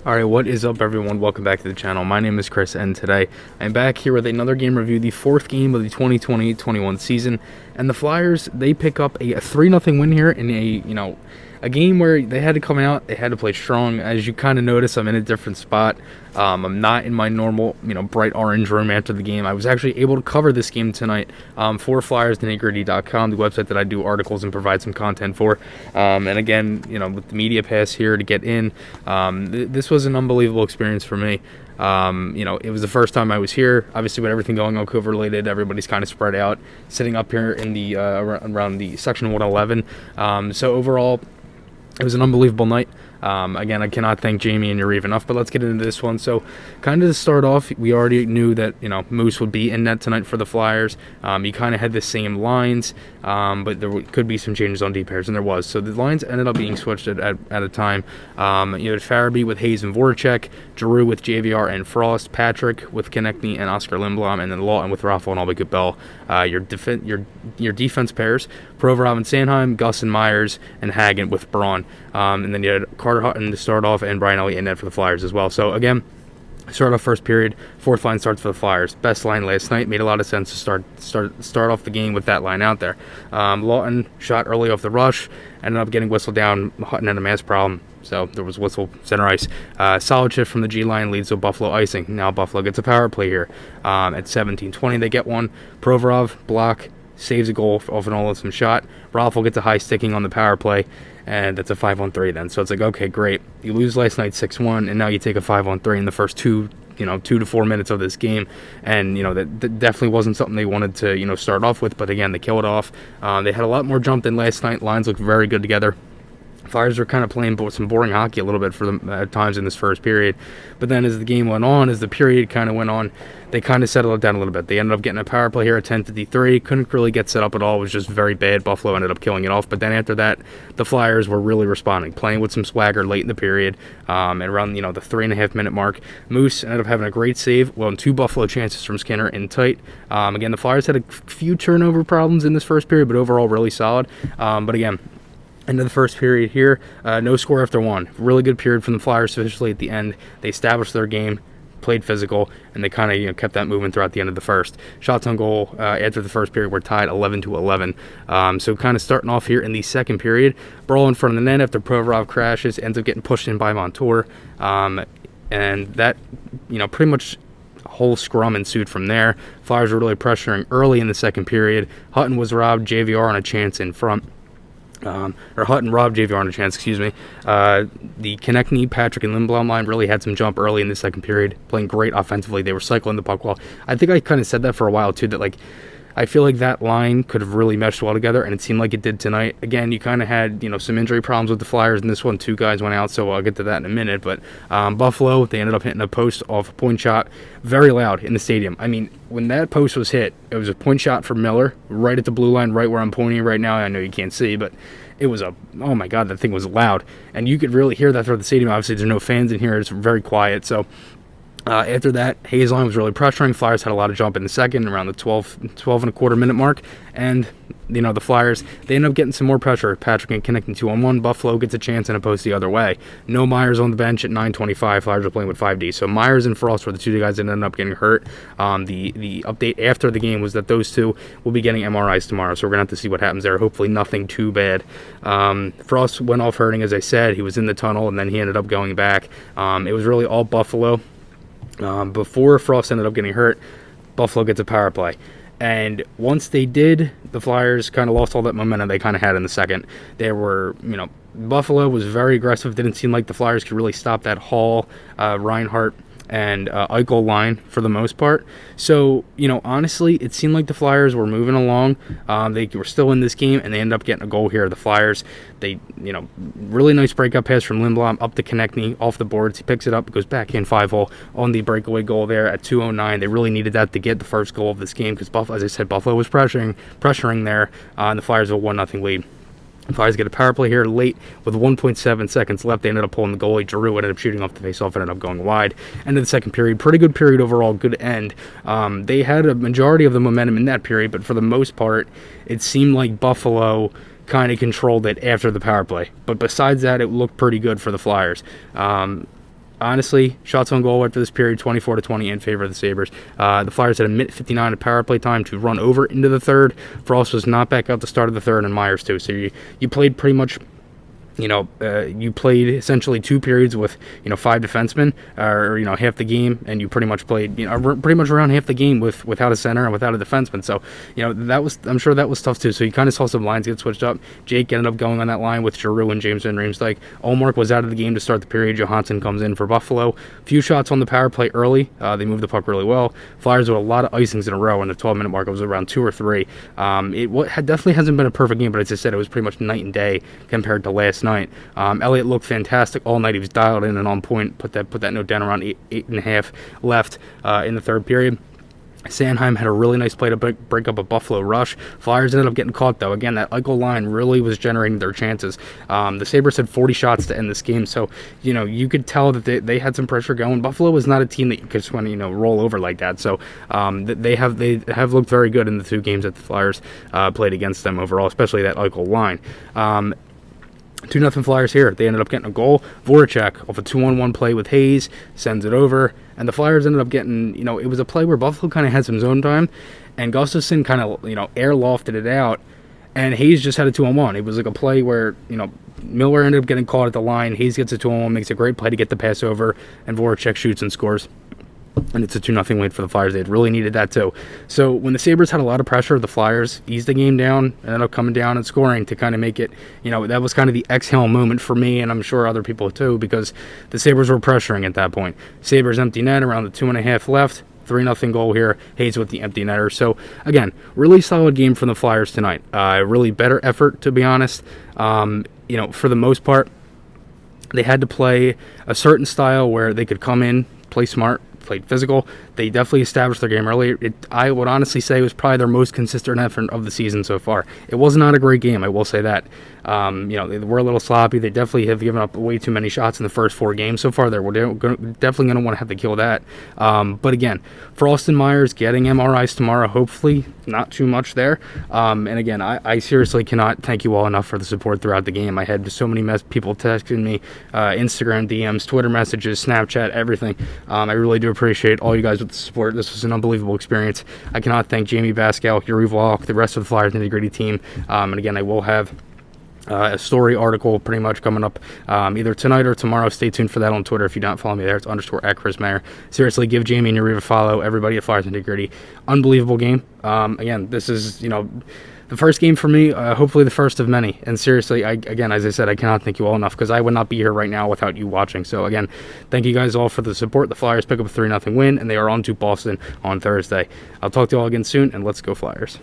Alright, what is up everyone? Welcome back to the channel. My name is Chris, and today I'm back here with another game review, the fourth game of the 2020-21 season. And the Flyers, they pick up a 3-0 win here in a game where they had to come out, they had to play strong. As you kind of notice, I'm in a different spot. I'm not in my normal, bright orange room after the game. I was actually able to cover this game tonight for FlyersNittyGritty.com, the website that I do articles and provide some content for. And again, with the media pass here to get in, this was an unbelievable experience for me. It was the first time I was here. Obviously, with everything going on COVID related, everybody's kind of spread out, sitting up here in the around the section 111. So overall, it was an unbelievable night. Again, I cannot thank Jamey and Yariv enough, but let's get into this one. So, kind of to start off, we already knew that, Moose would be in net tonight for the Flyers. You kind of had the same lines, but there could be some changes on D pairs, and there was. So, the lines ended up being switched at a time. You had Farabee with Hayes and Voracek, Giroux with JVR and Frost, Patrick with Konechny and Oscar Lindblom, and then Lawton with Raffle and Albie Bell. Your defense pairs, Provorov and Sanheim, Gus and Myers, and Hagen with Braun. And then you had Carter Hutton to start off, and Brian Elliott in net for the Flyers as well. So again, start off first period, fourth line starts for the Flyers. Best line last night. Made a lot of sense to start off the game with that line out there. Lawton shot early off the rush, ended up getting whistled down. Hutton had a mass problem, so there was whistle center ice. Solid shift from the G line leads to Buffalo icing. Now Buffalo gets a power play here. At 17:20 they get one. Provorov block, saves a goal off an all-in shot. Raffle gets a high sticking on the power play, and that's a 5-on-3 then. So it's like, okay, great. You lose last night 6-1, and now you take a 5-on-3 in the first 2 to 4 minutes of this game. And, that definitely wasn't something they wanted to, start off with. But again, they kill it off. They had a lot more jump than last night. Lines looked very good together. Flyers were kind of playing some boring hockey a little bit for them at times in this first period. But then as the game went on, as the period kind of went on, they kind of settled it down a little bit. They ended up getting a power play here at 10:53. Couldn't really get set up at all. It was just very bad. Buffalo ended up killing it off. But then after that, the Flyers were really responding, playing with some swagger late in the period. And around, the 3.5-minute mark, Moose ended up having a great save. Well, and 2 Buffalo chances from Skinner in tight. Again, the Flyers had a few turnover problems in this first period, but overall really solid. But again, end of the first period here, no score after 1. Really good period from the Flyers, especially at the end. They established their game, played physical, and they kind of kept that moving throughout the end of the first. Shots on goal after the first period were tied 11-11. So kind of starting off here in the second period, brawl in front of the net after Provorov crashes, ends up getting pushed in by Montour, and that pretty much whole scrum ensued from there. Flyers were really pressuring early in the second period. Hutton was robbed, JVR on a chance in front. Hutton robbed JVR on a chance, excuse me. The Konechny, Patrick, and Lindblom line really had some jump early in the second period, playing great offensively. They were cycling the puck well. I think I kind of said that for a while, too, that, I feel like that line could have really meshed well together, and it seemed like it did tonight. Again, you kind of had, some injury problems with the Flyers, and this one, 2 guys went out, so I'll get to that in a minute. But Buffalo, they ended up hitting a post off a point shot, very loud in the stadium. I mean, when that post was hit, it was a point shot for Miller, right at the blue line, right where I'm pointing right now. I know you can't see, but it was oh my God, that thing was loud. And you could really hear that through the stadium. Obviously, there's no fans in here. It's very quiet, so after that, Hayes line was really pressuring. Flyers had a lot of jump in the second, around the 12.25-minute mark. And, the Flyers, they ended up getting some more pressure. Patrick and Konechny 2-on-1. Buffalo gets a chance and a post the other way. No Myers on the bench at 9:25. Flyers are playing with 5D. So Myers and Frost were the 2 guys that ended up getting hurt. The update after the game was that those 2 will be getting MRIs tomorrow. So we're going to have to see what happens there. Hopefully nothing too bad. Frost went off hurting, as I said. He was in the tunnel, and then he ended up going back. It was really all Buffalo. Before Frost ended up getting hurt, Buffalo gets a power play. And once they did, the Flyers kind of lost all that momentum they kind of had in the second. They were, Buffalo was very aggressive. Didn't seem like the Flyers could really stop that Hall, Reinhart, and Eichel line for the most part. So, honestly, it seemed like the Flyers were moving along. They were still in this game, and they ended up getting a goal here. The Flyers, they, really nice breakup pass from Lindblom up to Konechny off the boards. He picks it up, goes back in 5-hole on the breakaway goal there at 2:09. They really needed that to get the first goal of this game because, as I said, Buffalo was pressuring there, and the Flyers have a 1-0 lead. Flyers get a power play here late with 1.7 seconds left. They ended up pulling the goalie. Giroux ended up shooting off the faceoff, ended up going wide. End of the second period. Pretty good period overall. Good end. They had a majority of the momentum in that period, but for the most part, it seemed like Buffalo kind of controlled it after the power play. But besides that, it looked pretty good for the Flyers. honestly, shots on goal after this period, 24-20 in favor of the Sabres. The Flyers had a minute 59 of power play time to run over into the third. Frost was not back out the start of the third, and Myers too. So you played pretty much, you played essentially 2 periods with, 5 defensemen, or, half the game, and you pretty much played, pretty much around half the game without a center and without a defenseman. So, I'm sure that was tough too. So you kind of saw some lines get switched up. Jake ended up going on that line with Giroux and James Van Riemsdyk. Ullmark was out of the game to start the period. Johansson comes in for Buffalo. Few shots on the power play early. They moved the puck really well. Flyers with a lot of icings in a row, and the 12-minute mark, it was around 2 or 3. It definitely hasn't been a perfect game, but as I said, it was pretty much night and day compared to last night. Elliott looked fantastic all night. He was dialed in and on point. Put that note down around 8.5 left in the third period. Sanheim had a really nice play to break up a Buffalo rush. Flyers ended up getting caught, though. Again, that Eichel line really was generating their chances. The Sabres had 40 shots to end this game, so, you could tell that they had some pressure going. Buffalo was not a team that you could just want to, roll over like that. So they have looked very good in the 2 games that the Flyers played against them overall, especially that Eichel line. 2-0 Flyers here. They ended up getting a goal. Voracek off a 2-on-1 play with Hayes sends it over, and the Flyers ended up getting, it was a play where Buffalo kind of had some zone time, and Gustafsson kind of, airlofted it out, and Hayes just had a 2-on-1. It was like a play where, Miller ended up getting caught at the line. Hayes gets a 2-on-1, makes a great play to get the pass over, and Voracek shoots and scores. And it's a 2-0 win for the Flyers. They had really needed that too. So when the Sabres had a lot of pressure, the Flyers eased the game down and ended up coming down and scoring to kind of make it, that was kind of the exhale moment for me, and I'm sure other people too, because the Sabres were pressuring at that point. Sabres empty net around the 2.5 left. 3-0 goal here. Hayes with the empty netter. So, again, really solid game from the Flyers tonight. Really better effort, to be honest. For the most part, they had to play a certain style where they could come in, play smart, played physical. They definitely established their game early. I would honestly say it was probably their most consistent effort of the season so far. It was not a great game, I will say that. They were a little sloppy. They definitely have given up way too many shots in the first 4 games so far. We're definitely going to want to have to kill that. But again, Frost and Myers getting MRIs tomorrow, hopefully not too much there. And again, I seriously cannot thank you all enough for the support throughout the game. I had so many people texting me, Instagram DMs, Twitter messages, Snapchat, everything. I really do appreciate all you guys with the support. This was an unbelievable experience. I cannot thank Jamey Yariv, the rest of the Flyers nitty-gritty team. And again, I will have a story article pretty much coming up either tonight or tomorrow. Stay tuned for that on Twitter. If you don't follow me there, it's _@ChrisMayer. Seriously, give Jamey Yariv a follow. Everybody at Flyers nitty-gritty. Unbelievable game. Again, this is, the first game for me, hopefully the first of many. And seriously, again, as I said, I cannot thank you all enough, because I would not be here right now without you watching. So again, thank you guys all for the support. The Flyers pick up a 3-0 win, and they are on to Boston on Thursday. I'll talk to you all again soon, and let's go Flyers.